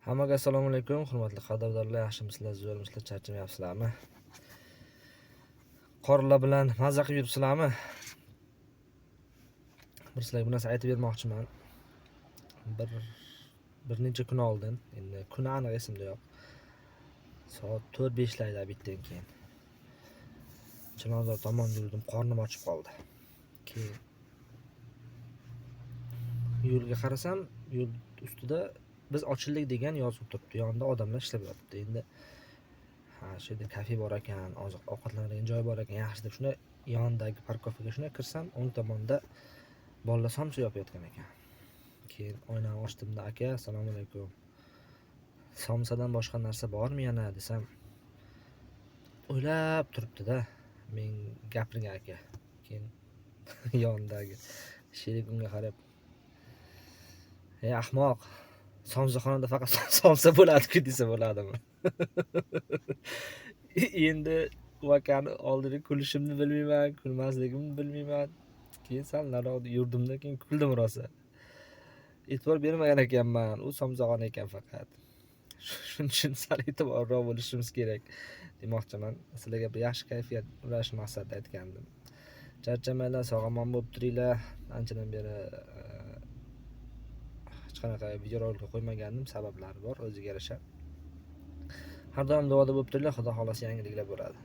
Hammaga assalomu alaykum, hurmatli qadrdonlar, yaxshimisizlar, zo'rmisizlar, charchamayapsizlarmi? Qorlar bilan mazza qilib yuribsizlarmi? Bir sizlarga bir narsa aytib bermoqchiman. Bir necha kun oldin, endi kuni aniq esimda yo'q. Soat 4-5larda bitdan keyin Chilonzor tomon yurdim, qornim ochib qoldi. Keyin yo'lga qarasam, yo'l ustida biz ochildik degan yozib turibdi. Yonida odamlar ishlab yotibdi. Endi shu yerda kafe bor ekan, oziq ovqatlanadigan joy bor ekan, yaxshi deb shuna yonidagi parkovkaga shuna kirsam, o'ng tomonda bolalar somsa yopayotgan ekan. Keyin oynani ochdimda, aka, assalomu alaykum. Somsadan boshqa narsa bormi yana desam, o'ylab turibdi-da, men gapirgan aka. Keyin yonidagi sherik unga qarab, "Ey ahmoq, somsaxonada faqat somsa bo'ladi-ku" desa bo'ladimi? Endi u akani oldida kulishimni bilmayman, kulmasligimni bilmayman. Keyin sal nariroqda yurdimda, keyin kuldim rosa. E'tibor bermagan ekanman, u somsaxon ekan faqat. Shuning uchun sal e'tiborliroq bo'lishimiz kerak demoqchiman. Sizlarga bir yaxshi kayfiyat ulash maqsadida aytgandim. Charchamanglar, sog'-omon bo'lib turinglar. Anchadan beri hech qanaqa videorolik qo'ymagandim, sabablari bor, o'ziga yarasha. Har doim duoda bo'lib turinglar, xudo xolasa yangiliklar bo'ladi.